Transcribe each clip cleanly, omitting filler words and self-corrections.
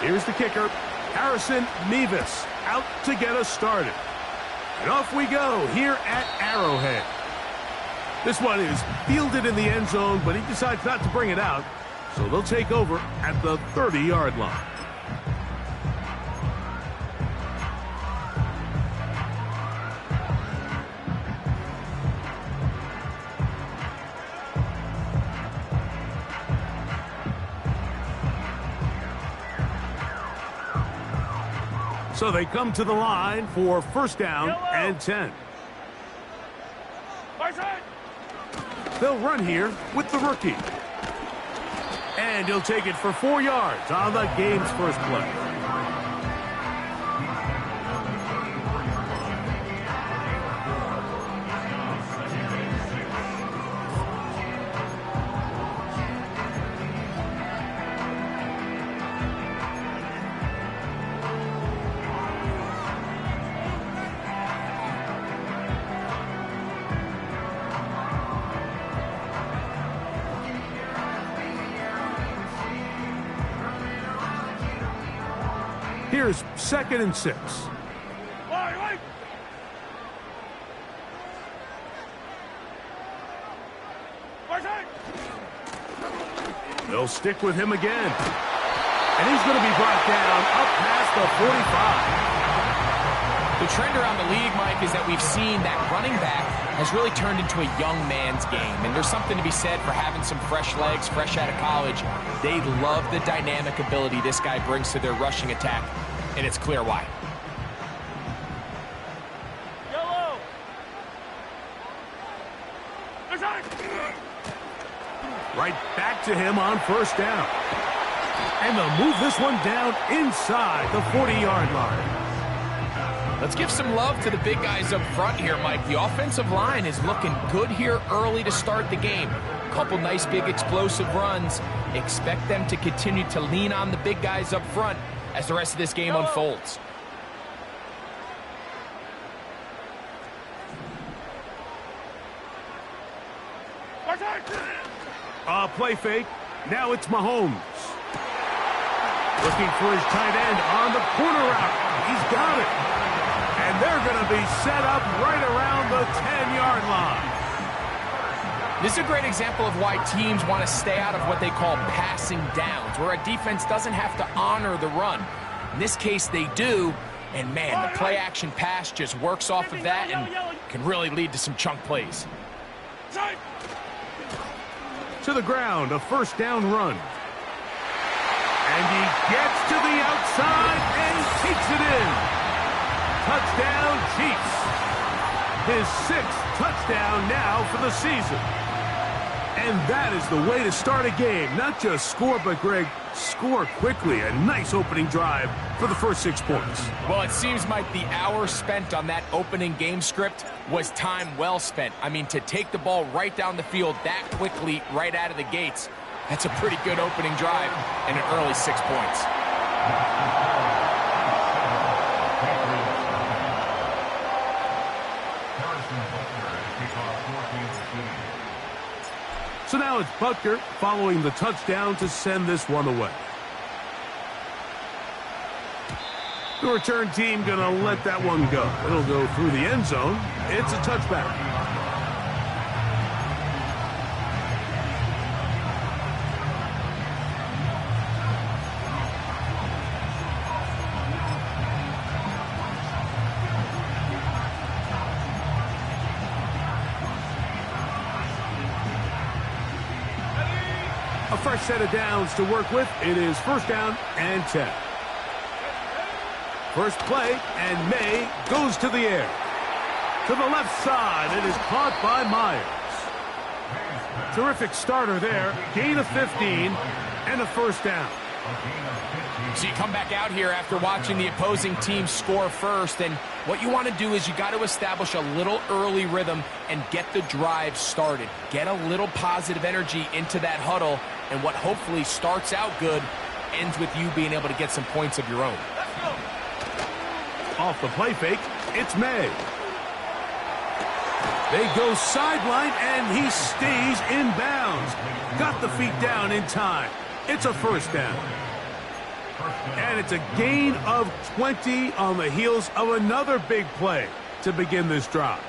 Here's the kicker, Harrison Mevis, out to get us started. And off we go here at Arrowhead. This one is fielded in the end zone, but he decides not to bring it out. So they'll take over at the 30-yard line. So they come to the line for first down and 10. They'll run here with the rookie. And he'll take it for 4 yards on the game's first play. Here's 2nd and 6. They'll stick with him again. And he's going to be brought down up past the 45. The trend around the league, Mike, is that we've seen that running back has really turned into a young man's game. And there's something to be said for having some fresh legs, fresh out of college. They love the dynamic ability this guy brings to their rushing attack. And it's clear why. Yellow. Right back to him on first down. And they'll move this one down inside the 40-yard line. Let's give some love to the big guys up front here, Mike. The offensive line is looking good here early to start the game. Couple nice big explosive runs. Expect them to continue to lean on the big guys up front as the rest of this game unfolds. Play fake. Now it's Mahomes. Looking for his tight end on the corner route. He's got it. And they're going to be set up right around the 10-yard line. This is a great example of why teams want to stay out of what they call passing downs, where a defense doesn't have to honor the run. In this case, they do, and man, the play-action pass just works off of that and can really lead to some chunk plays. To the ground, a first down run. And he gets to the outside and takes it in. Touchdown, Chiefs. His 6th touchdown now for the season. And that is the way to start a game. Not just score, but, Greg, score quickly. A nice opening drive for the first 6 points. Well, it seems like the hour spent on that opening game script was time well spent. I mean, to take the ball right down the field that quickly right out of the gates, that's a pretty good opening drive and an early 6 points. So now it's Butker following the touchdown to send this one away. The return team going to let that one go. It'll go through the end zone. It's a touchback. A fresh set of downs to work with. It is first down and 10. First play, and May goes to the air. To the left side, it is caught by Myers. Terrific starter there. Gain of 15 and a first down. So you come back out here after watching the opposing team score first, and what you want to do is you got to establish a little early rhythm and get the drive started. Get a little positive energy into that huddle, and what hopefully starts out good ends with you being able to get some points of your own. Off the play fake, it's May. They go sideline, and he stays in bounds. Got the feet down in time. It's a first down. And it's a gain of 20 on the heels of another big play to begin this drive.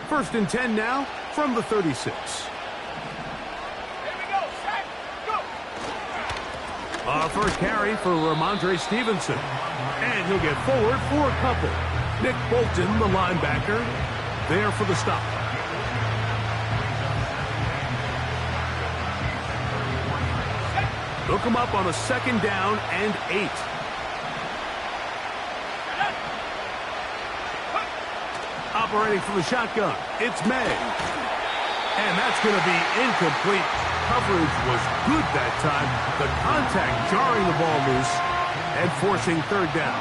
First and 10 now from the 36. Our first carry for Ramondre Stevenson. And he'll get forward for a couple. Nick Bolton, the linebacker, there for the stop. Hook him up on a second down and 8. Operating from the shotgun, it's May. And that's going to be incomplete. Coverage was good that time. The contact jarring the ball loose and forcing third down.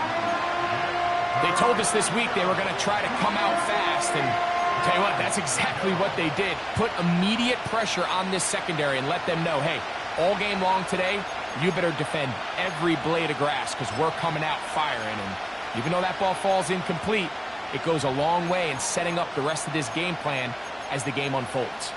They told us this week they were going to try to come out fast, and I'll tell you what, that's exactly what they did. Put immediate pressure on this secondary and let them know, hey, all game long today, you better defend every blade of grass because we're coming out firing. And even though that ball falls incomplete, it goes a long way in setting up the rest of this game plan as the game unfolds.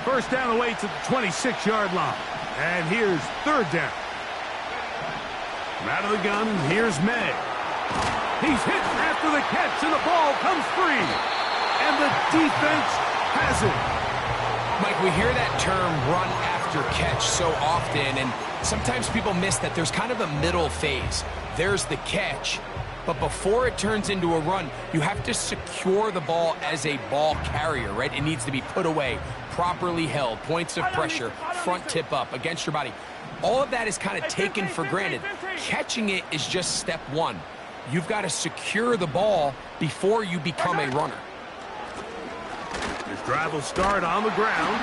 First down away to the 26-yard line. And here's third down. Out of the gun, here's May. He's hit after the catch, and the ball comes free. And the defense has it. Mike, we hear that term run after catch so often, and sometimes people miss that there's kind of a middle phase. There's the catch, but before it turns into a run, you have to secure the ball as a ball carrier, right? It needs to be put away, properly held, points of pressure, front tip up against your body. All of that is kind of taken for granted. Catching it is just step one. You've got to secure the ball before you become a runner. His drive will start on the ground.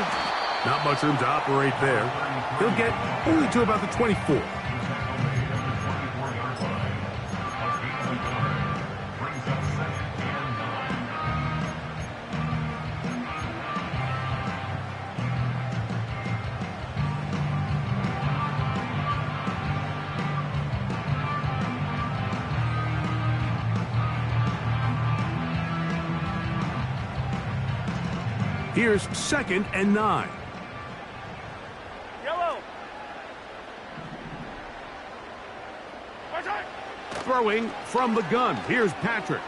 Not much room to operate there. He'll get only to about the 24. Here's second and 9. Yellow. Throwing from the gun. Here's Patrick.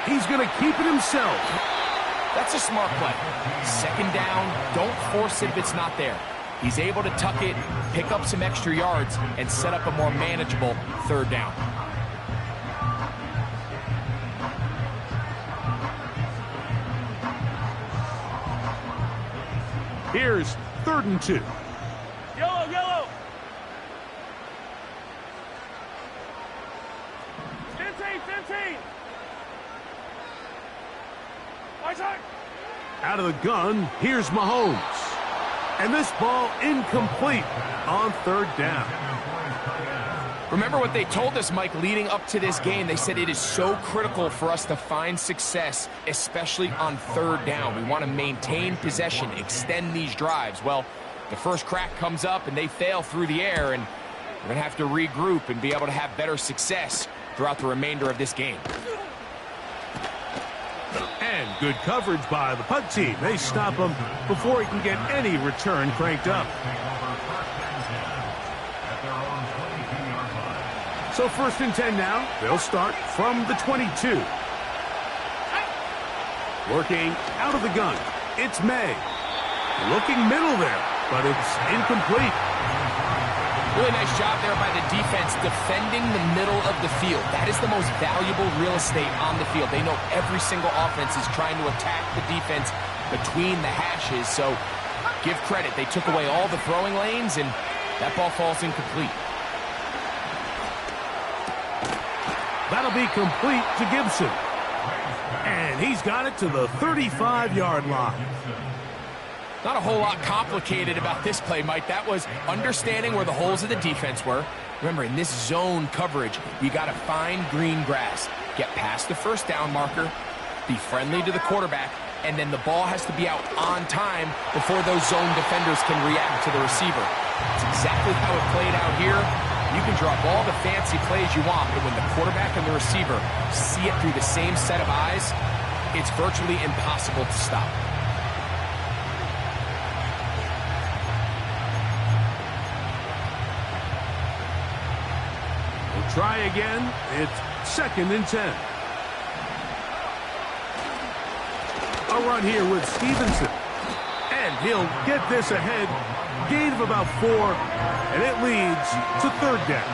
He's going to keep it himself. That's a smart play. Second down, don't force it if it's not there. He's able to tuck it, pick up some extra yards, and set up a more manageable third down. Here's third and 2. Yellow, yellow. 15. Out of the gun, here's Mahomes. And this ball incomplete on third down. Remember what they told us, Mike, leading up to this game. They said it is so critical for us to find success, especially on third down. We want to maintain possession, extend these drives. Well, the first crack comes up and they fail through the air, and we're going to have to regroup and be able to have better success throughout the remainder of this game. And good coverage by the punt team. They stop him before he can get any return cranked up. So first and 10 now. They'll start from the 22. Working out of the gun. It's May. Looking middle there, but it's incomplete. Really nice job there by the defense defending the middle of the field. That is the most valuable real estate on the field. They know every single offense is trying to attack the defense between the hashes. So give credit. They took away all the throwing lanes, and that ball falls incomplete. That'll be complete to Gibson. And he's got it to the 35-yard line. Not a whole lot complicated about this play, Mike. That was understanding where the holes of the defense were. Remember, in this zone coverage, you got to find green grass. Get past the first down marker, be friendly to the quarterback, and then the ball has to be out on time before those zone defenders can react to the receiver. It's exactly how it played out here. You can draw up all the fancy plays you want, but when the quarterback and the receiver see it through the same set of eyes, it's virtually impossible to stop. We'll try again. It's 2nd and 10. A run here with Stevenson. And he'll get this ahead. Gain of about 4, and it leads to 3rd down.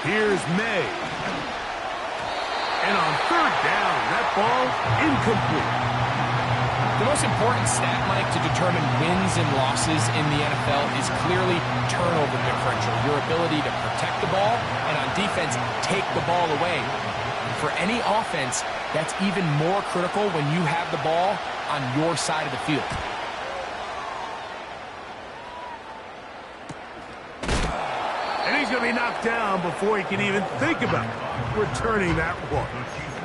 Here's May. And on 3rd down, that ball incomplete. The most important stat, Mike, to determine wins and losses in the NFL is clearly turnover differential, your ability to protect the ball, and on defense, take the ball away. And for any offense, that's even more critical when you have the ball on your side of the field. And he's going to be knocked down before he can even think about returning that one.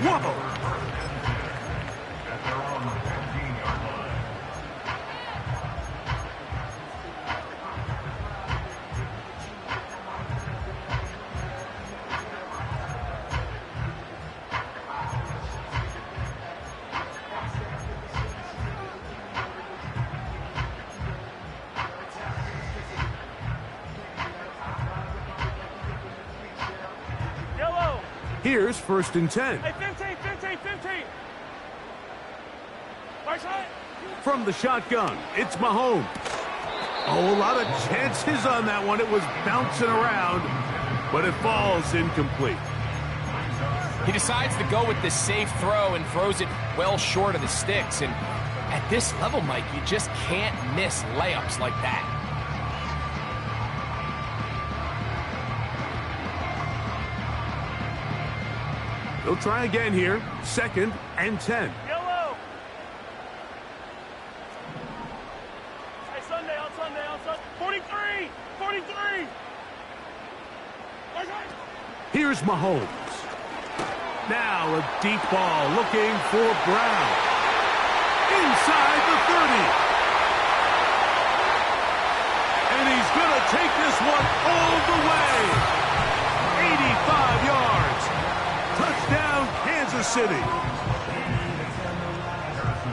Whoa! Here's 1st and 10. Hey, 15. Right side. From the shotgun, it's Mahomes. Oh, a lot of chances on that one. It was bouncing around, but it falls incomplete. He decides to go with the safe throw and throws it well short of the sticks. And at this level, Mike, you just can't miss layups like that. They'll try again here. 2nd and 10. Yellow. Hey, Sunday. 43. Right side. Here's Mahomes. Now a deep ball looking for Brown. Inside the 30. And he's going to take this one all the way. 85 yards. Touchdown, Kansas City.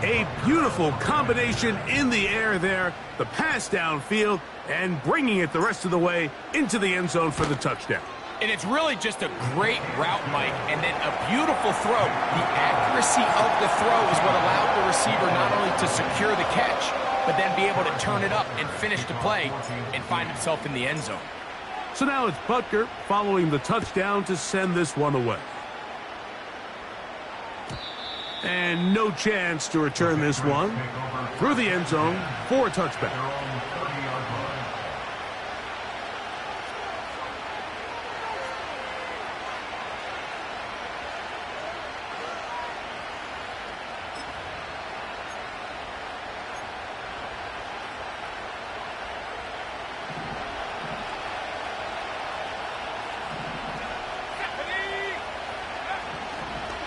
A beautiful combination in the air there. The pass downfield and bringing it the rest of the way into the end zone for the touchdown. And it's really just a great route, Mike, and then a beautiful throw. The accuracy of the throw is what allowed the receiver not only to secure the catch, but then be able to turn it up and finish the play and find himself in the end zone. So now it's Butker following the touchdown to send this one away. And no chance to return this one through the end zone for a touchback.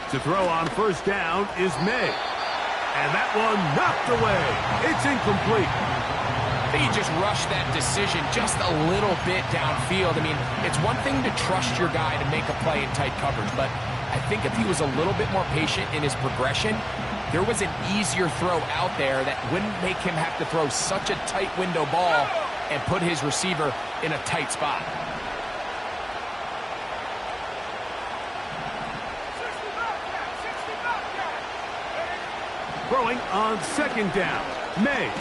To throw on 1st down is May. And that one knocked away. It's incomplete. I think he just rushed that decision just a little bit downfield. I mean, it's one thing to trust your guy to make a play in tight coverage, but I think if he was a little bit more patient in his progression, there was an easier throw out there that wouldn't make him have to throw such a tight window ball and put his receiver in a tight spot. Throwing on 2nd down. May.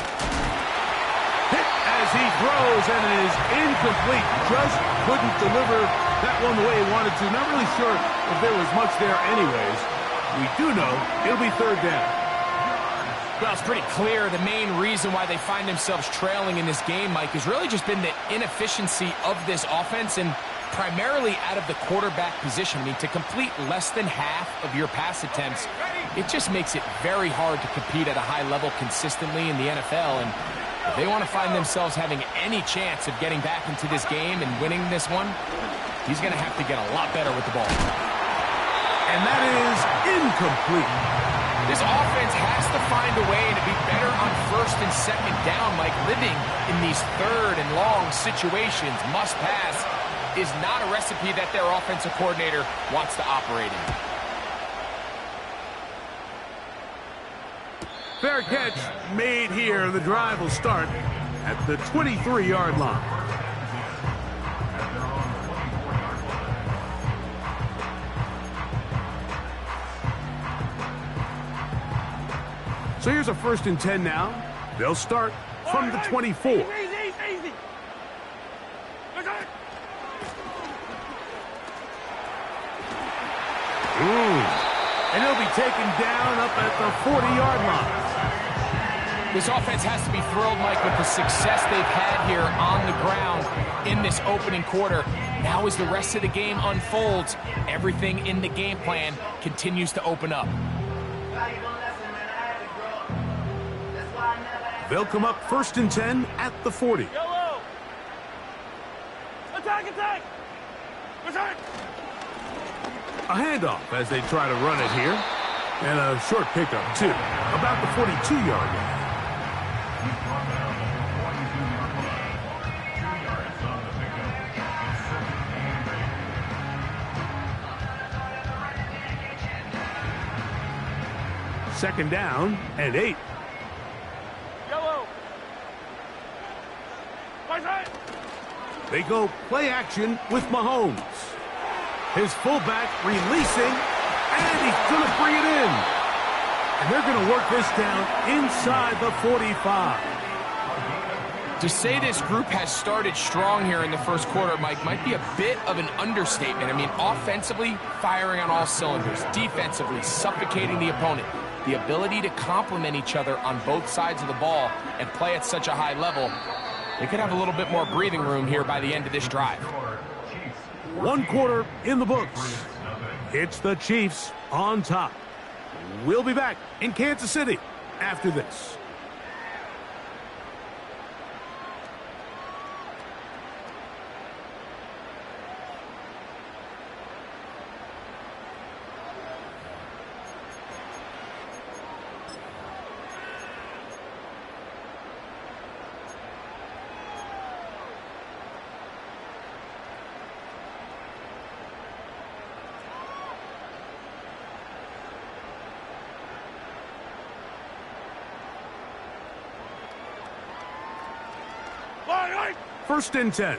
Hit as he throws, and it is incomplete. Just couldn't deliver that one the way he wanted to. Not really sure if there was much there anyways. We do know it'll be 3rd down. Well, it's pretty clear the main reason why they find themselves trailing in this game, Mike, has really just been the inefficiency of this offense and primarily out of the quarterback position. I mean, to complete less than half of your pass attempts, it just makes it very hard to compete at a high level consistently in the NFL. And if they want to find themselves having any chance of getting back into this game and winning this one, he's going to have to get a lot better with the ball. And that is incomplete. This offense has to find a way to be better on first and second down, Mike. Living in these third and long situations, must pass, is not a recipe that their offensive coordinator wants to operate in. Fair catch made here. The drive will start at the 23-yard line. So here's a 1st and 10 now. They'll start from the 24. Easy. And he'll be taken down up at the 40-yard line. This offense has to be thrilled, Mike, with the success they've had here on the ground in this opening quarter. Now as the rest of the game unfolds, everything in the game plan continues to open up. They'll come up 1st and 10 at the 40. Yellow. Attack. Return. A handoff as they try to run it here. And a short pickup, too. About the 42-yard line. Second down and 8. Yellow. They go play action with Mahomes. His fullback releasing, and he's going to bring it in. And they're going to work this down inside the 45. To say this group has started strong here in the first quarter, Mike, might be a bit of an understatement. I mean, offensively, firing on all cylinders. Defensively, suffocating the opponent. The ability to complement each other on both sides of the ball and play at such a high level, they could have a little bit more breathing room here by the end of this drive. 1 quarter in the books. It's the Chiefs on top. We'll be back in Kansas City after this. First and 10.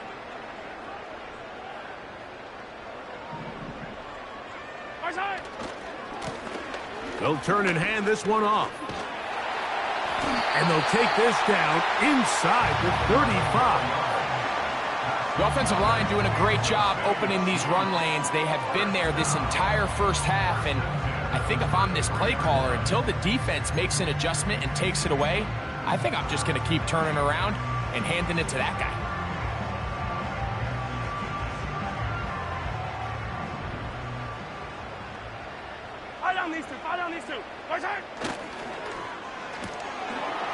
They'll turn and hand this one off. And they'll take this down inside the 35. The offensive line doing a great job opening these run lanes. They have been there this entire first half, and I think if I'm this play caller, until the defense makes an adjustment and takes it away, I think I'm just going to keep turning around and handing it to that guy. Fight on these two.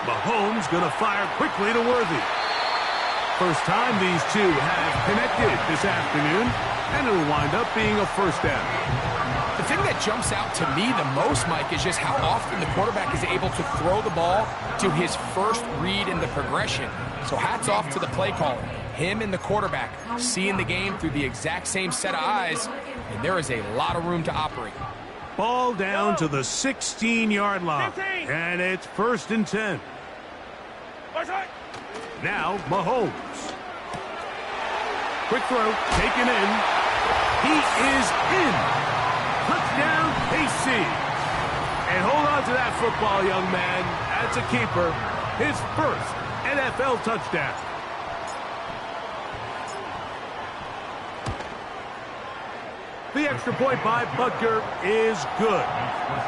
Mahomes going to fire quickly to Worthy. First time these two have connected this afternoon, and it'll wind up being a first down. The thing that jumps out to me the most, Mike, is just how often the quarterback is able to throw the ball to his first read in the progression. So hats off to the play caller. Him and the quarterback seeing the game through the exact same set of eyes, and there is a lot of room to operate. Ball down to the 16-yard line, and it's 1st and 10. Now Mahomes. Quick throw, taken in. He is in. Touchdown, KC. And hold on to that football, young man. That's a keeper. His first NFL touchdown. The extra point by Butker is good.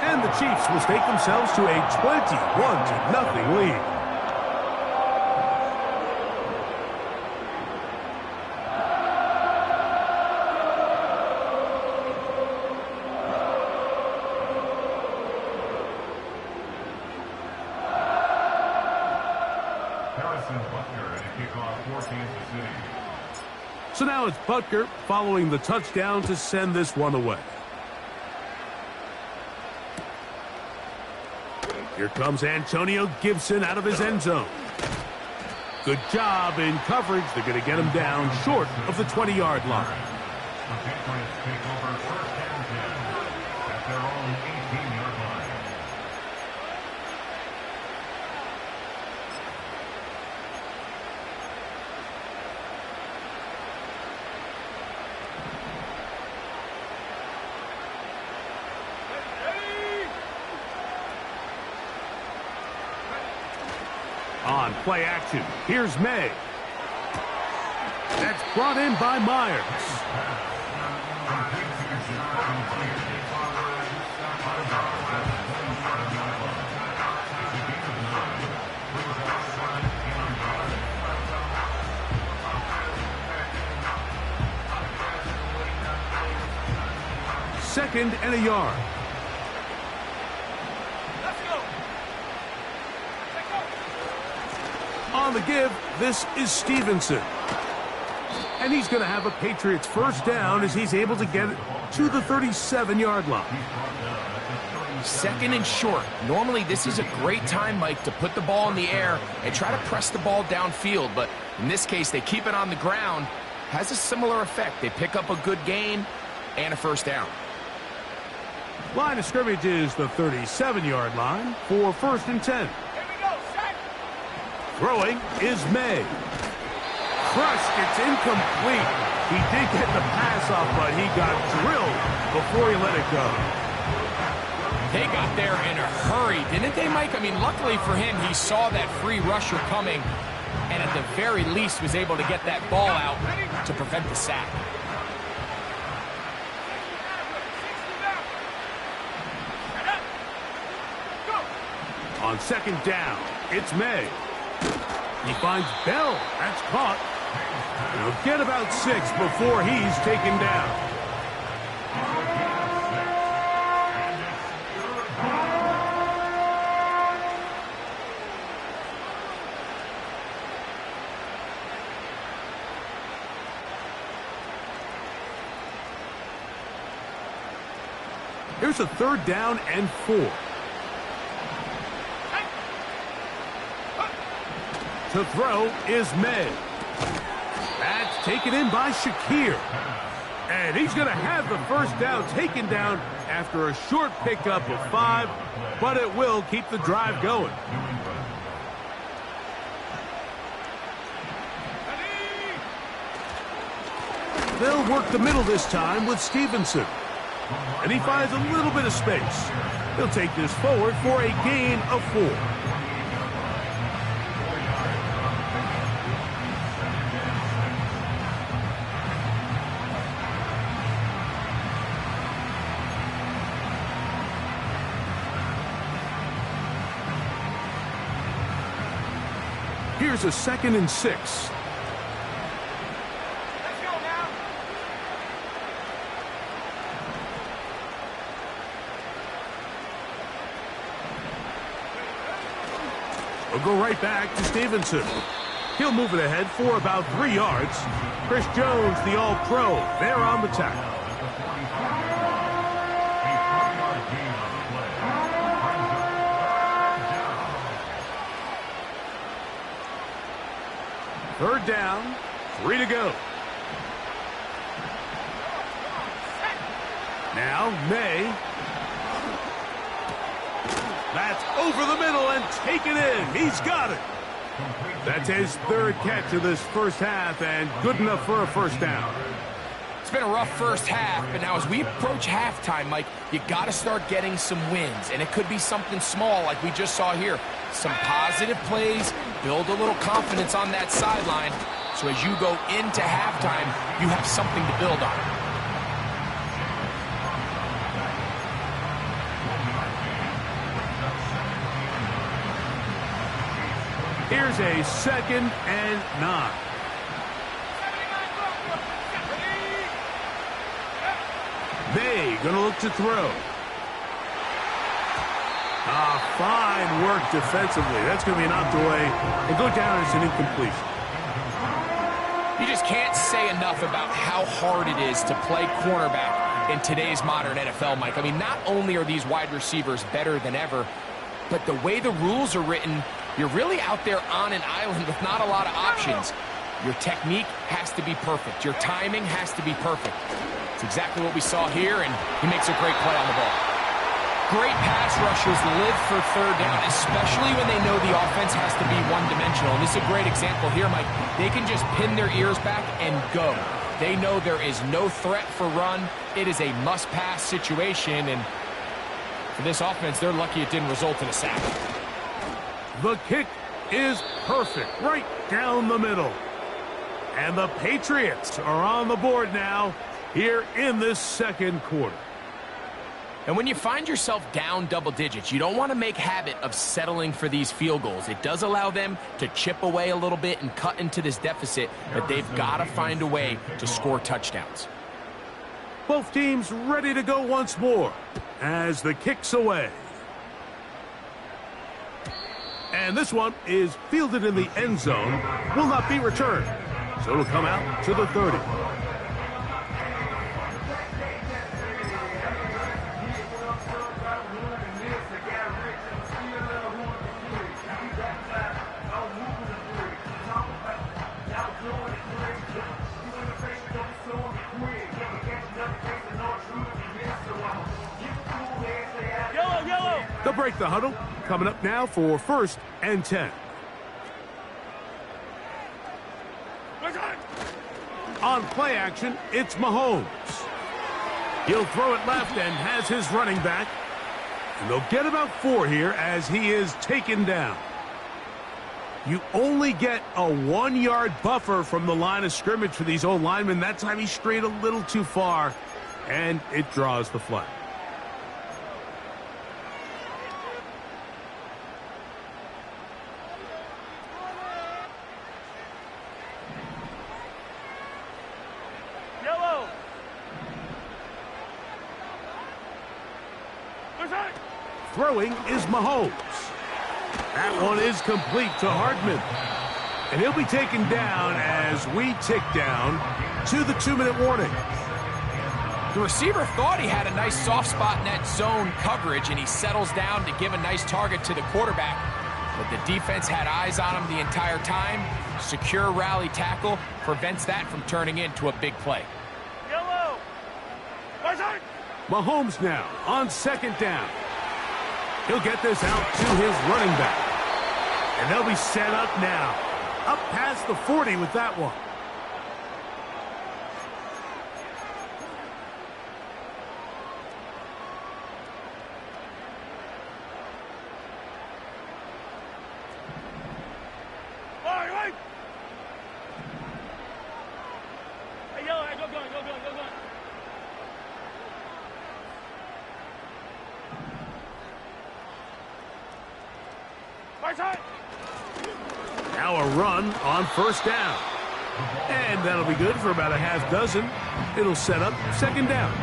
And the Chiefs will stake themselves to a 21-0 lead. So now it's Butker following the touchdown to send this one away. Here comes Antonio Gibson out of his end zone. Good job in coverage. They're going to get him down short of the 20-yard line. On play action, here's May. That's brought in by Myers. Second and a yard. On the give, this is Stevenson. And he's going to have a Patriots first down as he's able to get it to the 37-yard line. Second and short. Normally, this is a great time, Mike, to put the ball in the air and try to press the ball downfield. But in this case, they keep it on the ground. Has a similar effect. They pick up a good gain and a first down. Line of scrimmage is the 37-yard line for 1st and 10. Throwing is May. Crushed, it's incomplete. He did get the pass off, but he got drilled before he let it go. They got there in a hurry, didn't they, Mike? I mean, luckily for him, he saw that free rusher coming, and at the very least was able to get that ball out to prevent the sack. On second down, it's May. He finds Bell. That's caught. He'll get about 6 before he's taken down. Here's a 3rd down and 4. To throw is May. That's taken in by Shakir. And he's going to have the first down taken down after a short pickup of 5, but it will keep the drive going. They'll work the middle this time with Stevenson. And he finds a little bit of space. He'll take this forward for a gain of 4. Here's a 2nd and 6. Let's go now. We'll go right back to Stevenson. He'll move it ahead for about 3 yards. Chris Jones, the All-Pro, there on the tackle. Third down, 3 to go. Now May. That's over the middle and taken in. He's got it. That's his 3rd catch of this first half and good enough for a first down. It's been a rough first half, but now as we approach halftime, Mike, you got to start getting some wins, and it could be something small like we just saw here. Some positive plays, build a little confidence on that sideline, so as you go into halftime, you have something to build on. Here's a 2nd and 9. May gonna look to throw. Fine work defensively. That's going to be knocked away and go down as an incompletion. You just can't say enough about how hard it is to play cornerback in today's modern NFL, Mike. I mean, not only are these wide receivers better than ever, but the way the rules are written, you're really out there on an island with not a lot of options. Your technique has to be perfect. Your timing has to be perfect. It's exactly what we saw here, and he makes a great play on the ball. Great pass rushers live for third down, especially when they know the offense has to be one-dimensional. And this is a great example here, Mike. They can just pin their ears back and go. They know there is no threat for run. It is a must-pass situation, and for this offense, they're lucky it didn't result in a sack. The kick is perfect, right down the middle. And the Patriots are on the board now here in this second quarter. And when you find yourself down double digits, you don't want to make habit of settling for these field goals. It does allow them to chip away a little bit and cut into this deficit, but they've got to find a way to score touchdowns. Both teams ready to go once more as the kick's away. And this one is fielded in the end zone, will not be returned. So it'll come out to the 30. They'll break the huddle. Coming up now for 1st and 10. On play action, it's Mahomes. He'll throw it left and has his running back. And they'll get about 4 here as he is taken down. You only get a 1-yard buffer from the line of scrimmage for these old linemen. That time he strayed a little too far, and it draws the flag. Throwing is Mahomes. That one is complete to Hardman. And he'll be taken down as we tick down to the 2-minute warning. The receiver thought he had a nice soft spot in that zone coverage, and he settles down to give a nice target to the quarterback. But the defense had eyes on him the entire time. Secure rally tackle prevents that from turning into a big play. Yellow. Mahomes now on 2nd down. He'll get this out to his running back. And they'll be set up now. Up past the 40 with that one. Right. Hey, yellow, go. Now a run on 1st down. And that'll be good for about a half dozen. It'll set up 2nd down.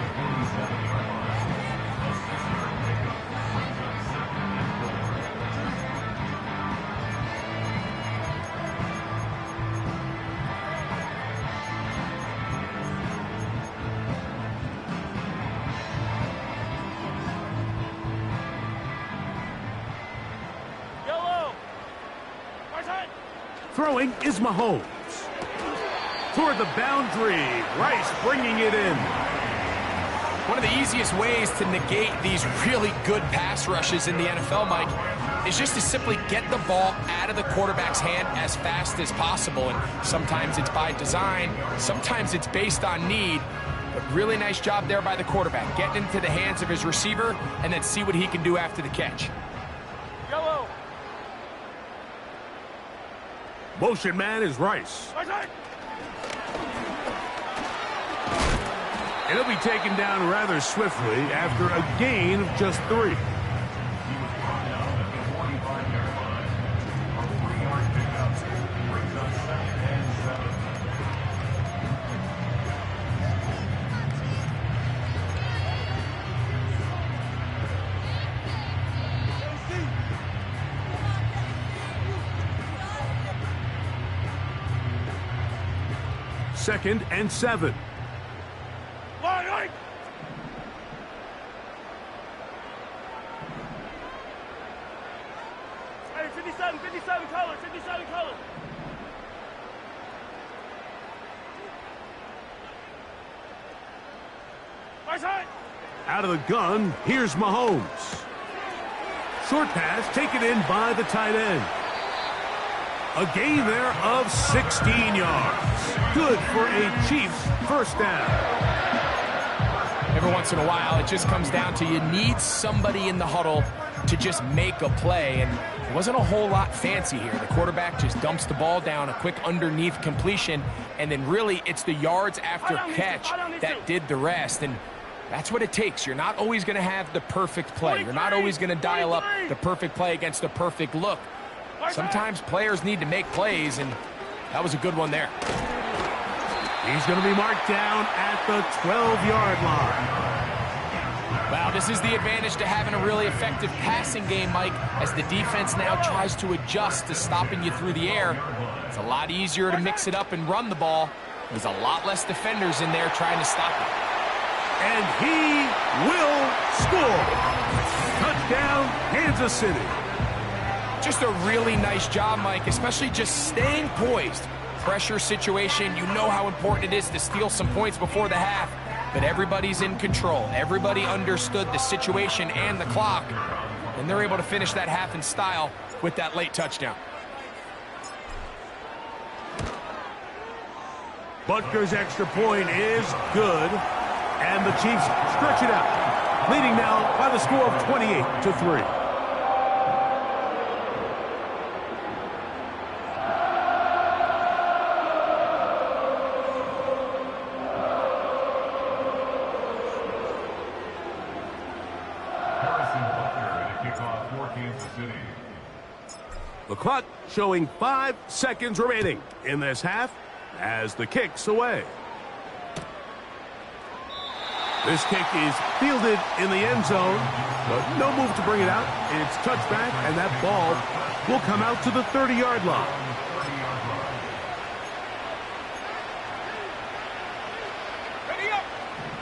Throwing is Mahomes. Toward the boundary. Rice bringing it in. One of the easiest ways to negate these really good pass rushes in the NFL, Mike, is just to simply get the ball out of the quarterback's hand as fast as possible. And sometimes it's by design. Sometimes it's based on need. But really nice job there by the quarterback. Getting into the hands of his receiver and then see what he can do after the catch. Yellow. Motion man is Rice. And he'll be taken down rather swiftly after a gain of just 3. 2nd and 7. Line, right. Hey, 57 colors, 57 colors. Right side. Out of the gun, here's Mahomes. Short pass taken in by the tight end. A gain there of 16 yards. Good for a Chiefs first down. Every once in a while, it just comes down to you need somebody in the huddle to just make a play, and it wasn't a whole lot fancy here. The quarterback just dumps the ball down, a quick underneath completion, and then really it's the yards after catch that did the rest, and that's what it takes. You're not always going to have the perfect play. You're not always going to dial up the perfect play against the perfect look. Sometimes players need to make plays, and that was a good one there. He's going to be marked down at the 12-yard line. Wow, this is the advantage to having a really effective passing game, Mike, as the defense now tries to adjust to stopping you through the air. It's a lot easier to mix it up and run the ball. There's a lot less defenders in there trying to stop it. And he will score. Touchdown, Kansas City. Just a really nice job, Mike, especially just staying poised. Pressure situation, you know how important it is to steal some points before the half, but everybody's in control. Everybody understood the situation and the clock, and they're able to finish that half in style with that late touchdown. Butker's extra point is good, and the Chiefs stretch it out, leading now by the score of 28-3. The clock showing 5 seconds remaining in this half as the kick's away. This kick is fielded in the end zone, but no move to bring it out. It's touchback, and that ball will come out to the 30-yard line. Ready up.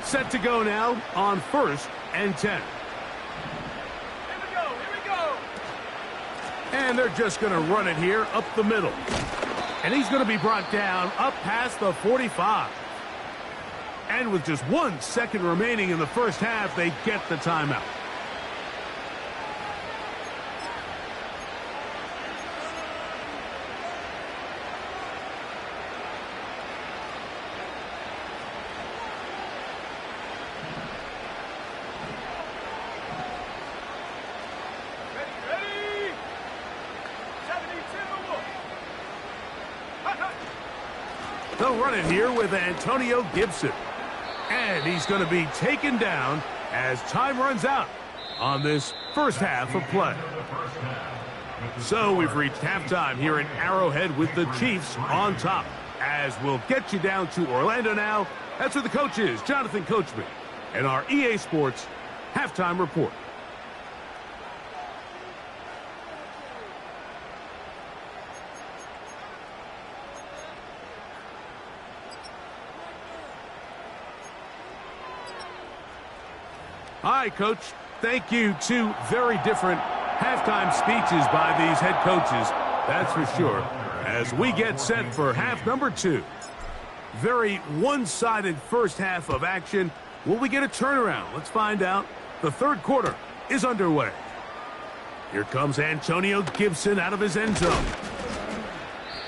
Set to go now on 1st and 10. Here we go. And they're just going to run it here up the middle. And he's going to be brought down up past the 45. And with just 1 second remaining in the first half, they get the timeout. Ready. 72. They'll run it here with Antonio Gibson. And he's going to be taken down as time runs out on this first half of play. So we've reached halftime here at Arrowhead with the Chiefs on top. As we'll get you down to Orlando now. That's where the coach is, Jonathan Coachman, and our EA Sports halftime report. Hi, Coach. Thank you. 2 very different halftime speeches by these head coaches, that's for sure, as we get set for half number 2. Very one-sided first half of action. Will we get a turnaround? Let's find out. The third quarter is underway. Here comes Antonio Gibson out of his end zone.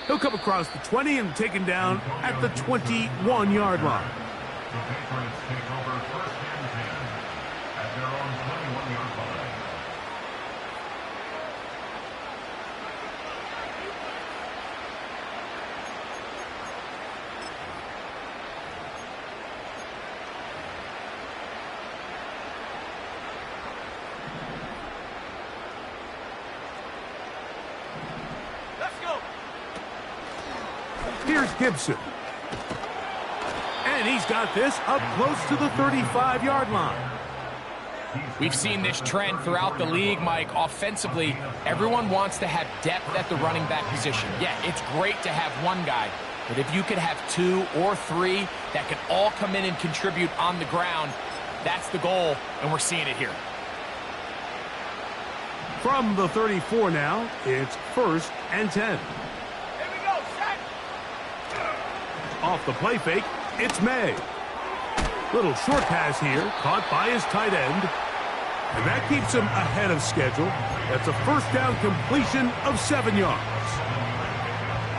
He'll come across the 20 and taken down at the 21-yard line. The Patriots take over 1st and 10 at their own 21-yard line. Let's go. Here's Gibson. And he's got this up close to the 35-yard line. We've seen this trend throughout the league, Mike. Offensively, everyone wants to have depth at the running back position. Yeah, it's great to have one guy, But if you could have 2 or 3 that can all come in and contribute on the ground, that's the goal, and we're seeing it here. From the 34 now, it's 1st and 10. Here we go, set. Off the play fake, it's May. Little short pass here, caught by his tight end. And that keeps him ahead of schedule. That's a first down completion of 7 yards.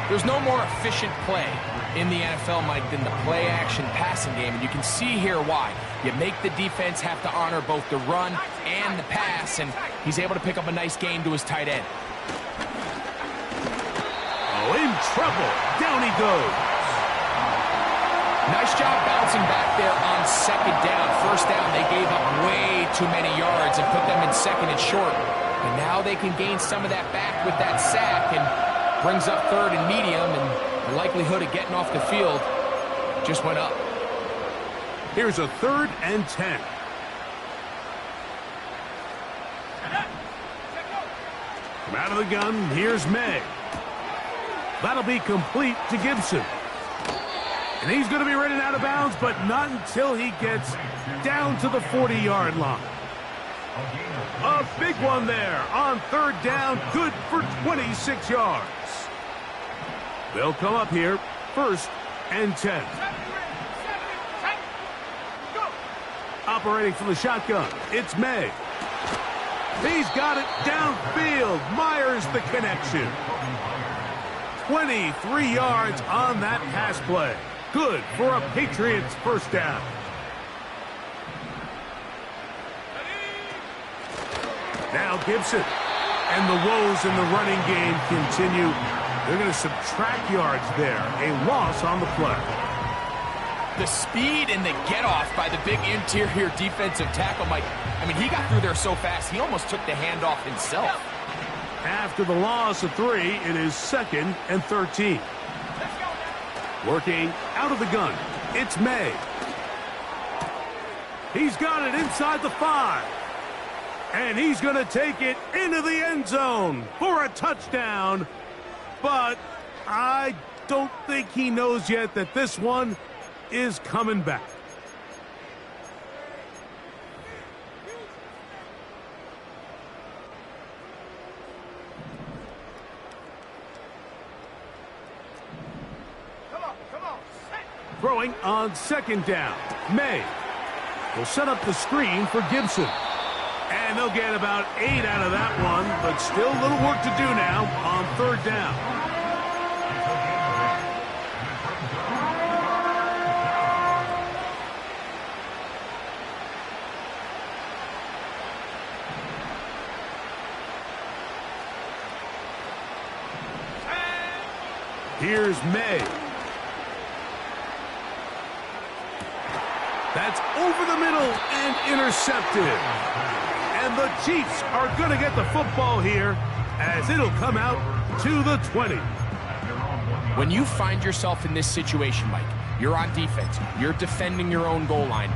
There's no more efficient play in the NFL, Mike, than the play-action passing game, and you can see here why. You make the defense have to honor both the run and the pass, and he's able to pick up a nice gain to his tight end. Oh, in trouble. Down he goes. Nice job bouncing back there on 2nd down. 1st down, they gave up way too many yards and put them in 2nd and short. And now they can gain some of that back with that sack, and brings up 3rd and medium, and the likelihood of getting off the field just went up. Here's a 3rd and 10. From out of the gun, here's May. That'll be complete to Gibson. And he's going to be running out of bounds, but not until he gets down to the 40-yard line. A big one there on 3rd down, good for 26 yards. They'll come up here, 1st and 10. Operating from the shotgun, it's May. He's got it downfield. Myers the connection. 23 yards on that pass play. Good for a Patriots first down. Now Gibson. And the woes in the running game continue. They're going to subtract yards there. A loss on the play. The speed and the get-off by the big interior defensive tackle, Mike. I mean, he got through there so fast, he almost took the handoff himself. After the loss of 3, it is 2nd and 13. Working out of the gun, it's May. He's got it inside the 5. And he's going to take it into the end zone for a touchdown. But I don't think he knows yet that this one is coming back. Come on, set. Throwing on 2nd down. May will set up the screen for Gibson. And they'll get about 8 out of that one, but still a little work to do now on 3rd down. Here's May. That's over the middle and intercepted. And the Chiefs are going to get the football here as it'll come out to the 20. When you find yourself in this situation, Mike, you're on defense, you're defending your own goal line,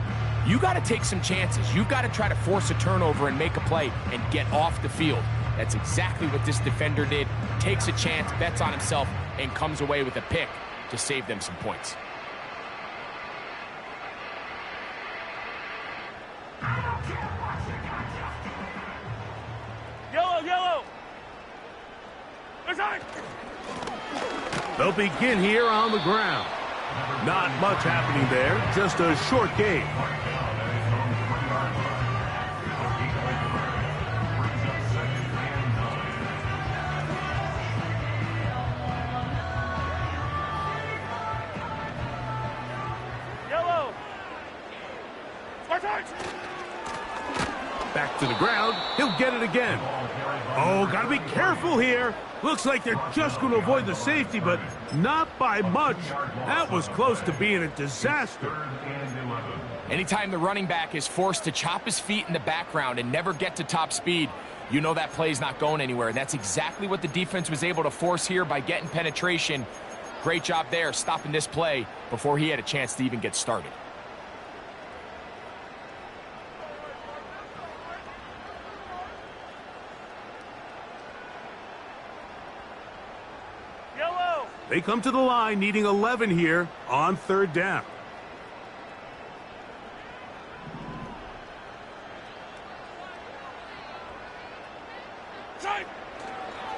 you got to take some chances. You've got to try to force a turnover and make a play and get off the field. That's exactly what this defender did. Takes a chance, bets on himself, and comes away with a pick to save them some points. Yellow. They'll begin here on the ground. Not much happening there, just a short game. Back to the ground. He'll get it again. Oh, got to be careful here. Looks like they're just going to avoid the safety, but not by much. That was close to being a disaster. Anytime the running back is forced to chop his feet in the background and never get to top speed, you know that play's not going anywhere. And that's exactly what the defense was able to force here by getting penetration. Great job there, stopping this play before he had a chance to even get started. They come to the line needing 11 here on third down.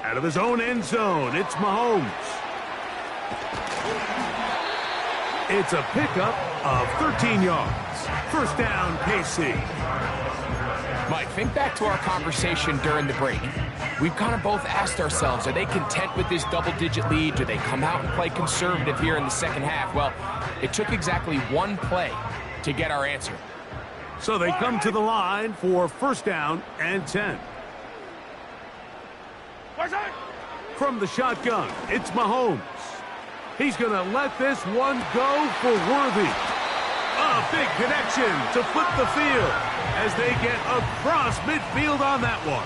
Out of his own end zone, it's Mahomes. It's a pickup of 13 yards. First down, KC. Mike, think back to our conversation during the break. We've kind of both asked ourselves, are they content with this double-digit lead? Do they come out and play conservative here in the second half? Well, it took exactly one play to get our answer. So they come to the line for first down and 10. From the shotgun, it's Mahomes. He's going to let this one go for Worthy. A big connection to flip the field as they get across midfield on that one.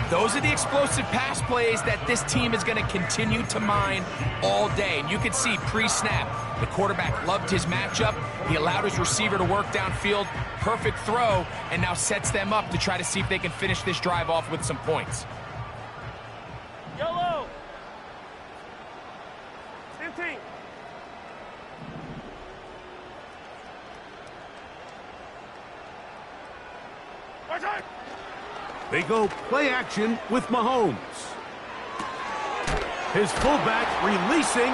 Those are the explosive pass plays that this team is going to continue to mine all day. And you can see pre-snap, the quarterback loved his matchup. He allowed his receiver to work downfield. Perfect throw, and now sets them up to try to see if they can finish this drive off with some points. Yellow. 15. They go play action with Mahomes. His fullback releasing,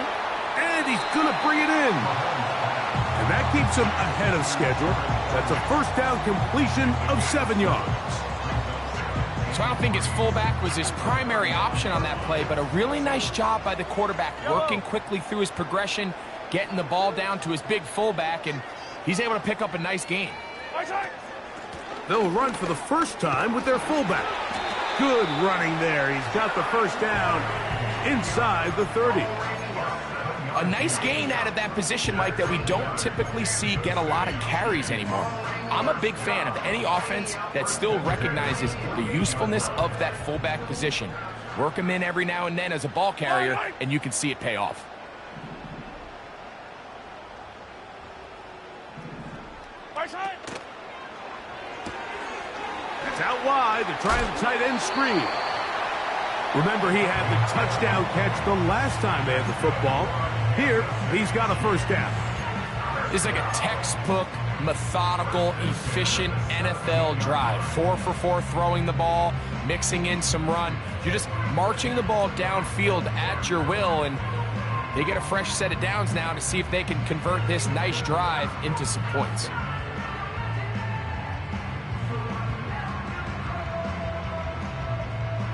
and he's going to bring it in. And that keeps him ahead of schedule. That's a first down completion of 7 yards. So I don't think his fullback was his primary option on that play, but a really nice job by the quarterback working quickly through his progression, getting the ball down to his big fullback, and he's able to pick up a nice gain. They'll run for the first time with their fullback. Good running there. He's got the first down inside the 30. A nice gain out of that position, Mike, that we don't typically see get a lot of carries anymore. I'm a big fan of any offense that still recognizes the usefulness of that fullback position. Work him in every now and then as a ball carrier, and you can see it pay off. It's out wide to try the tight end screen. Remember, he had the touchdown catch the last time they had the football. Here, he's got a first down. It's like a textbook, methodical, efficient NFL drive. 4 for 4 throwing the ball, mixing in some run. You're just marching the ball downfield at your will, and they get a fresh set of downs now to see if they can convert this nice drive into some points.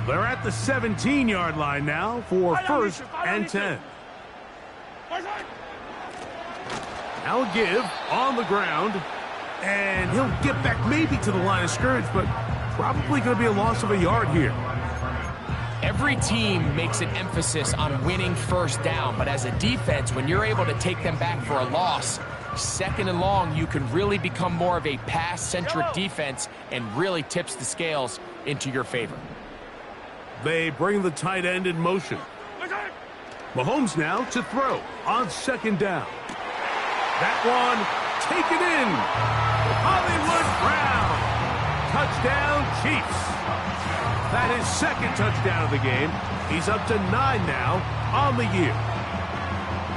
They're at the 17-yard line now for first and 10. Now a give on the ground, and he'll get back maybe to the line of scrimmage, but probably going to be a loss of a yard here. Every team makes an emphasis on winning first down, but as a defense, when you're able to take them back for a loss, second and long, you can really become more of a pass-centric defense and really tips the scales into your favor. They bring the tight end in motion. Mahomes now to throw on second down. That one taken in. Hollywood Brown. Touchdown, Chiefs. That is second touchdown of the game. He's up to 9 now on the year.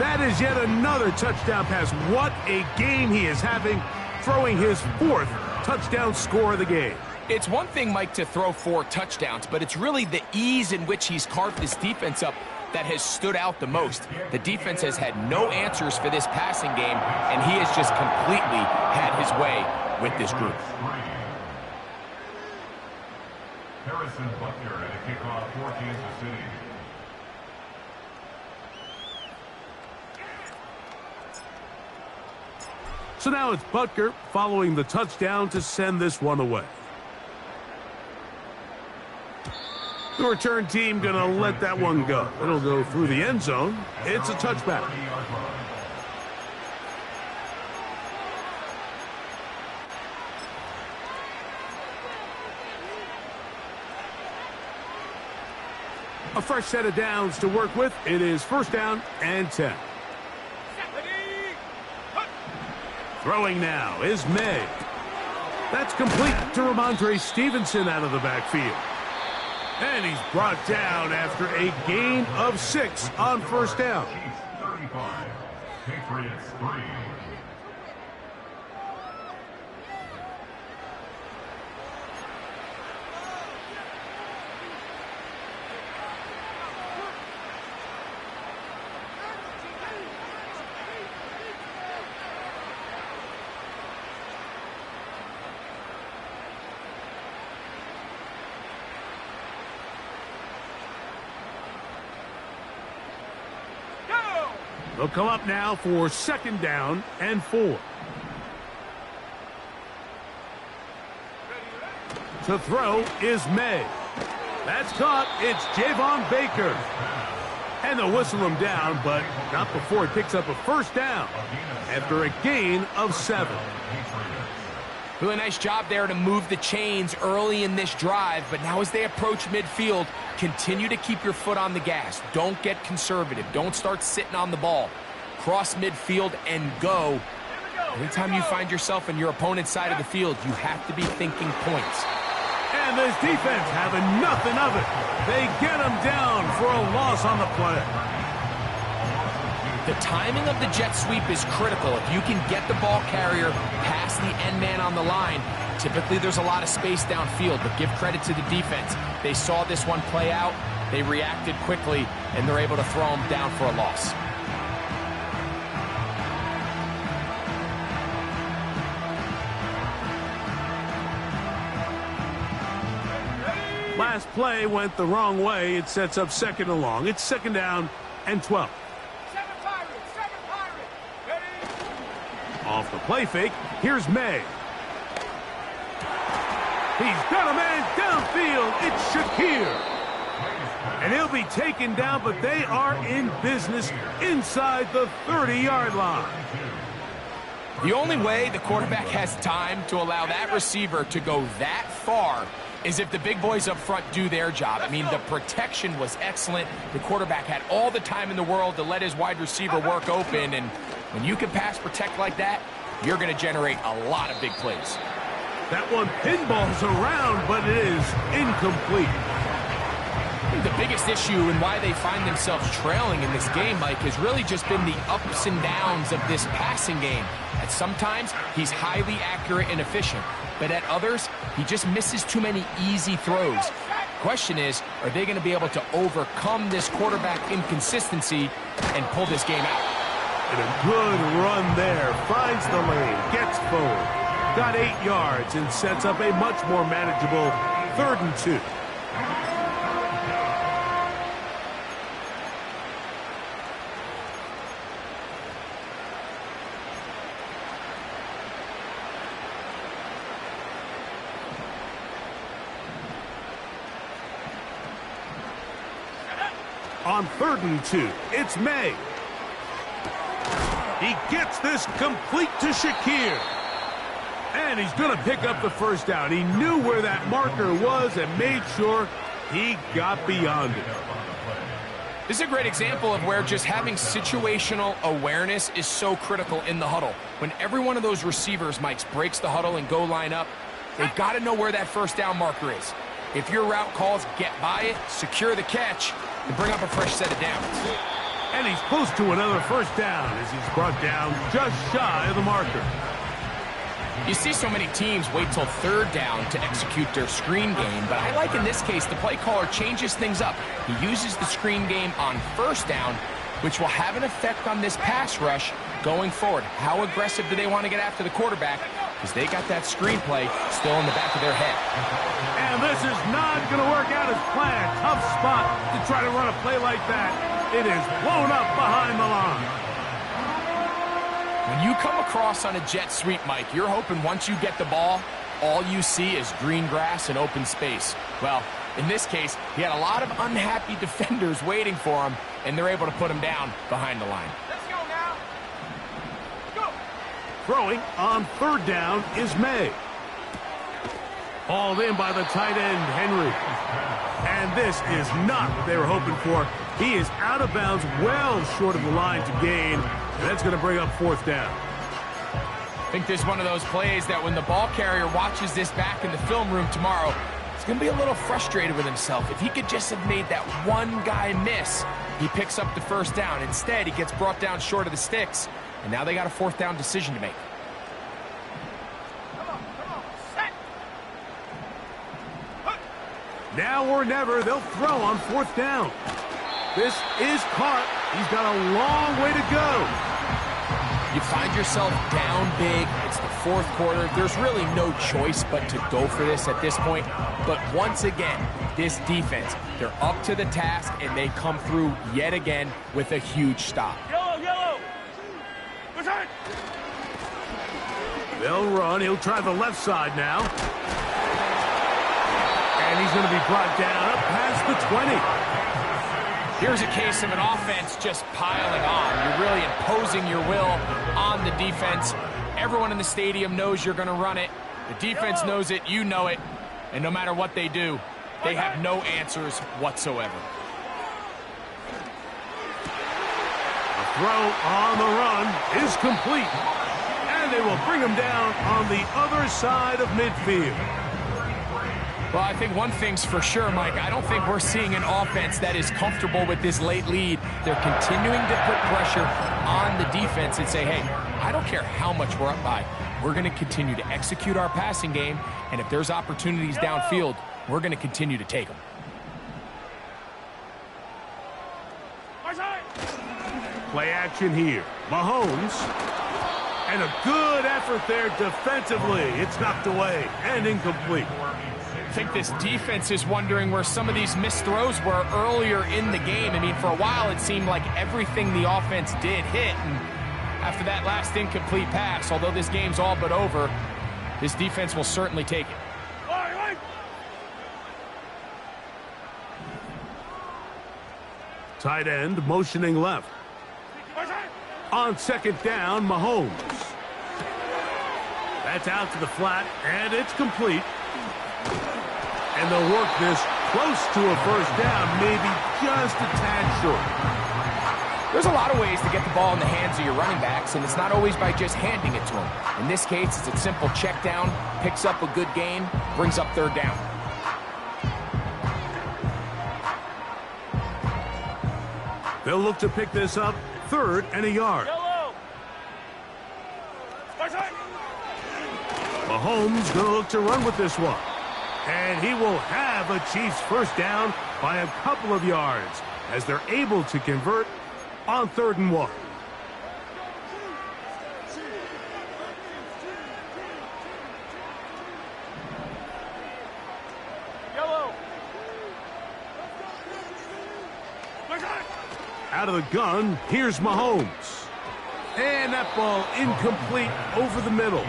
That is yet another touchdown pass. What a game he is having, throwing his 4th touchdown score of the game. It's one thing, Mike, to throw 4 touchdowns, but it's really the ease in which he's carved this defense up that has stood out the most. The defense has had no answers for this passing game, and he has just completely had his way with this group. Harrison Butler at a kickoff for Kansas City. So now it's Butker following the touchdown to send this one away. The return team going to let that one go. It'll go through the end zone. It's a touchback. A fresh set of downs to work with. It is first down and 10. Throwing now is May. That's complete to Ramondre Stevenson out of the backfield. And he's brought down after a gain of 6 on first down. Chiefs 35, Patriots 3. They'll come up now for 2nd down and 4. To throw is May. That's caught. It's Javon Baker. And they'll whistle him down, but not before he picks up a first down after a gain of 7. Really nice job there to move the chains early in this drive, but now as they approach midfield, continue to keep your foot on the gas. Don't get conservative. Don't start sitting on the ball. Cross midfield and go. Anytime you find yourself on your opponent's side of the field, you have to be thinking points. And this defense having nothing of it. They get him down for a loss on the play. The timing of the jet sweep is critical. If you can get the ball carrier past the end man on the line, typically there's a lot of space downfield, but give credit to the defense. They saw this one play out, they reacted quickly, and they're able to throw him down for a loss. Last play went the wrong way. It sets up 2nd and long. It's 2nd down and 12. Off the play fake, here's May. He's got a man downfield. It's Shakir. And he'll be taken down, but they are in business inside the 30-yard line. The only way the quarterback has time to allow that receiver to go that far is if the big boys up front do their job. I mean, the protection was excellent. The quarterback had all the time in the world to let his wide receiver work open, and when you can pass protect like that, you're going to generate a lot of big plays. That one pinballs around, but it is incomplete. The biggest issue and why they find themselves trailing in this game, Mike, has really just been the ups and downs of this passing game. At sometimes, he's highly accurate and efficient, but at others, he just misses too many easy throws. Question is, are they going to be able to overcome this quarterback inconsistency and pull this game out? And a good run there. Finds the lane, gets forward. Got 8 yards and sets up a much more manageable 3rd and 2. On 3rd and 2, it's May. He gets this complete to Shakir. And he's going to pick up the first down. He knew where that marker was and made sure he got beyond it. This is a great example of where just having situational awareness is so critical in the huddle. When every one of those receivers, Mike, breaks the huddle and go line up, they've got to know where that first down marker is. If your route calls, get by it, secure the catch, and bring up a fresh set of downs. And he's close to another first down as he's brought down just shy of the marker. You see so many teams wait till 3rd down to execute their screen game, but I like in this case the play caller changes things up. He uses the screen game on 1st down, which will have an effect on this pass rush going forward. How aggressive do they want to get after the quarterback? Because they got that screenplay still in the back of their head. And this is not going to work out as planned. Tough spot to try to run a play like that. It is blown up behind the line. When you come across on a jet sweep, Mike, you're hoping once you get the ball, all you see is green grass and open space. Well, in this case, he had a lot of unhappy defenders waiting for him, and they're able to put him down behind the line. Let's go now. Go. Throwing on 3rd down is May. Hauled in by the tight end, Henry. And this is not what they were hoping for. He is out of bounds, well short of the line to gain. And that's going to bring up 4th down. I think this is one of those plays that when the ball carrier watches this back in the film room tomorrow, He's going to be a little frustrated with himself. If he could just have made that one guy miss, he picks up the first down. Instead, he gets brought down short of the sticks, and now they got a fourth down decision to make. Come on, set. Now or never, they'll throw on fourth down. This is caught. He's got a long way to go. You find yourself down big. It's the fourth quarter. There's really no choice but to go for this at this point. But once again, this defense, they're up to the task, and they come through yet again with a huge stop. Yellow. Return. They'll run. He'll try the left side now. And he's going to be brought down up past the 20. Here's a case of an offense just piling on. You're really imposing your will on the defense. Everyone in the stadium knows you're going to run it. The defense knows it, you know it. And no matter what they do, they have no answers whatsoever. The throw on the run is complete. And they will bring him down on the other side of midfield. Well, I think one thing's for sure, Mike. I don't think we're seeing an offense that is comfortable with this late lead. They're continuing to put pressure on the defense and say, hey, I don't care how much we're up by. We're going to continue to execute our passing game, and if there's opportunities downfield, we're going to continue to take them. Play action here. Mahomes. And a good effort there defensively. It's knocked away and incomplete. I think this defense is wondering where some of these missed throws were earlier in the game. I mean, for a while, it seemed like everything the offense did hit. And after that last incomplete pass, although this game's all but over, this defense will certainly take it. Tight end motioning left. On second down, Mahomes. That's out to the flat, and it's complete. And they'll work this close to a first down, maybe just a tad short. There's a lot of ways to get the ball in the hands of your running backs, and it's not always by just handing it to them. In this case, it's a simple check down, picks up a good gain, brings up third down. They'll look to pick this up, 3rd and a yard. Mahomes going to look to run with this one. And he will have a Chiefs first down by a couple of yards as they're able to convert on 3rd and 1. Out of the gun, here's Mahomes. And that ball incomplete over the middle.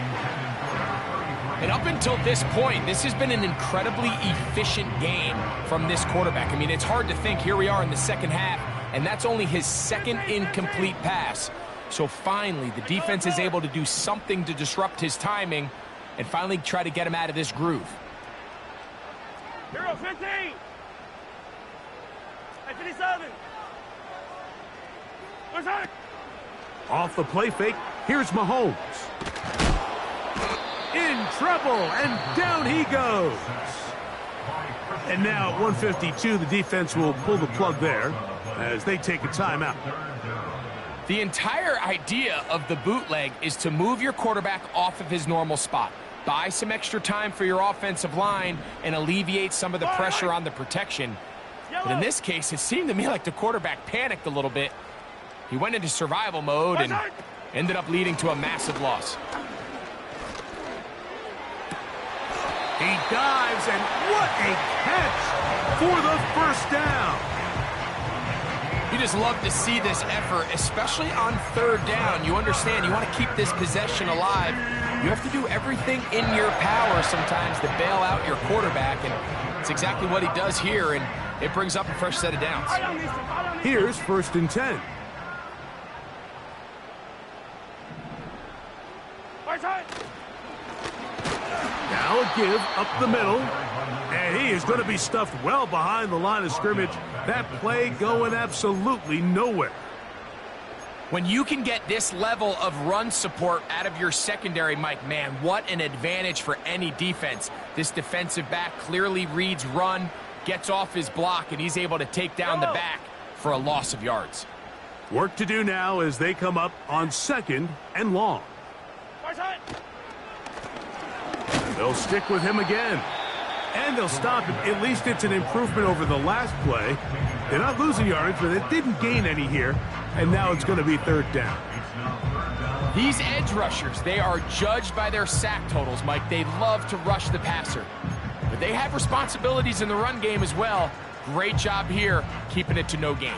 And up until this point, this has been an incredibly efficient game from this quarterback. I mean, it's hard to think. Here we are in the second half, and that's only his second incomplete pass. So finally, the defense is able to do something to disrupt his timing and finally try to get him out of this groove. 15. 57. Off the play fake, here's Mahomes. In trouble, and down he goes. And now at 152, the defense will pull the plug there as they take a timeout. The entire idea of the bootleg is to move your quarterback off of his normal spot. Buy some extra time for your offensive line and alleviate some of the pressure on the protection. But in this case, it seemed to me like the quarterback panicked a little bit. He went into survival mode and ended up leading to a massive loss. He dives, and what a catch for the first down. You just love to see this effort, especially on 3rd down. You understand, you want to keep this possession alive. You have to do everything in your power sometimes to bail out your quarterback, and it's exactly what he does here, and it brings up a fresh set of downs. Here's 1st and 10. Now a give up the middle, and he is going to be stuffed well behind the line of scrimmage. That play going absolutely nowhere. When you can get this level of run support out of your secondary, Mike, man, what an advantage for any defense. This defensive back clearly reads run, gets off his block, and he's able to take down the back for a loss of yards. Work to do now as they come up on 2nd and long. They'll stick with him again. And they'll stop him. At least it's an improvement over the last play. They're not losing yardage, but they didn't gain any here. And now it's going to be 3rd down. These edge rushers, they are judged by their sack totals, Mike. They love to rush the passer. But they have responsibilities in the run game as well. Great job here, keeping it to no gain.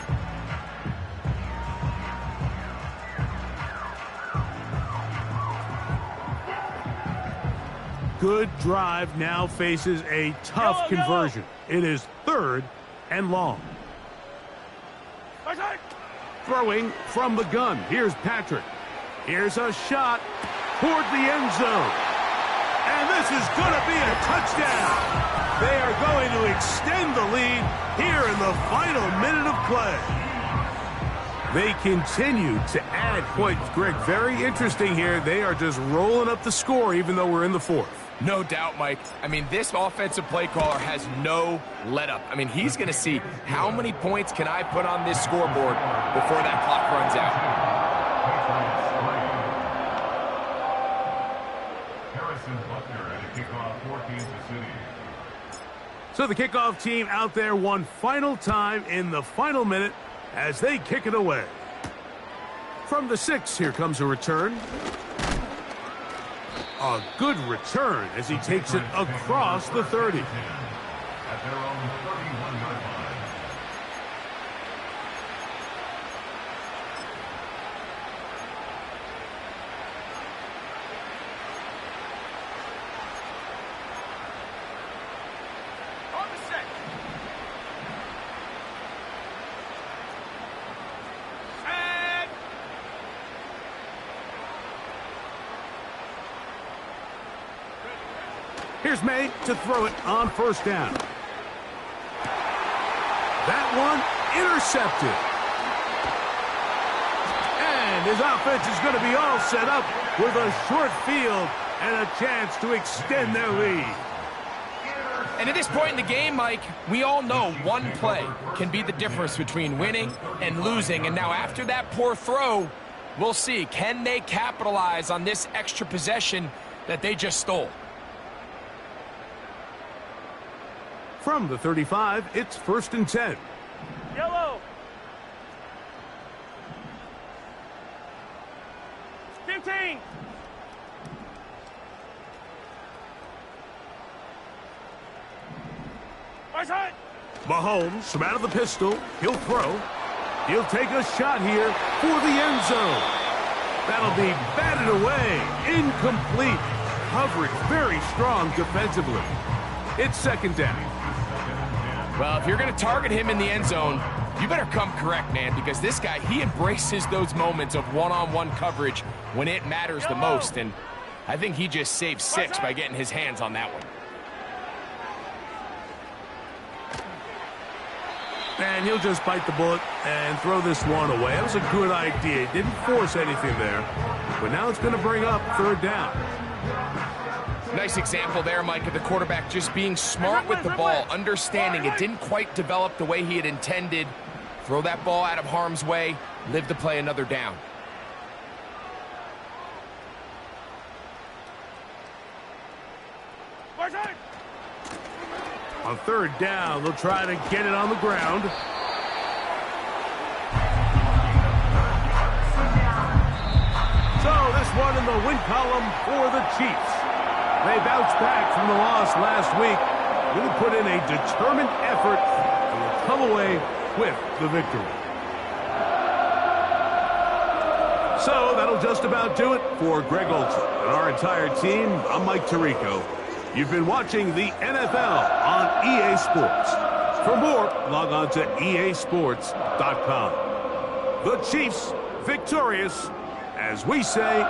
Good drive now faces a tough conversion. It is 3rd and long. Throwing from the gun. Here's Patrick. Here's a shot toward the end zone. And this is going to be a touchdown. They are going to extend the lead here in the final minute of play. They continue to add points. Greg, very interesting here. They are just rolling up the score even though we're in the 4th. No doubt, Mike. I mean, this offensive play caller has no let-up. I mean, he's going to see how many points can I put on this scoreboard before that clock runs out. So the kickoff team out there one final time in the final minute as they kick it away. From the 6, here comes a return. A good return as he takes it across the 30. At their own 31-yard line. On the set. Set. Here's May to throw it on 1st down. That one intercepted. And his offense is going to be all set up with a short field and a chance to extend their lead. And at this point in the game, Mike, we all know one play can be the difference between winning and losing. And now after that poor throw, we'll see. Can they capitalize on this extra possession that they just stole? From the 35, it's 1st and 10. Yellow. 15. Mahomes from out of the pistol. He'll throw. He'll take a shot here for the end zone. That'll be batted away. Incomplete. Coverage very strong defensively. It's 2nd down. Well, if you're going to target him in the end zone, you better come correct, man, because this guy, he embraces those moments of one-on-one coverage when it matters the most, and I think he just saved 6 by getting his hands on that one. And he'll just bite the bullet and throw this one away. That was a good idea. Didn't force anything there, but now it's going to bring up 3rd down. Nice example there, Mike, of the quarterback just being smart with the ball, understanding it didn't quite develop the way he had intended. Throw that ball out of harm's way, live to play another down. On 3rd down, they'll try to get it on the ground. So this one in the win column for the Chiefs. They bounced back from the loss last week. Really put in a determined effort and will come away with the victory. So that'll just about do it for Greg Olson and our entire team. I'm Mike Tirico. You've been watching the NFL on EA Sports. For more, log on to easports.com. The Chiefs victorious, as we say,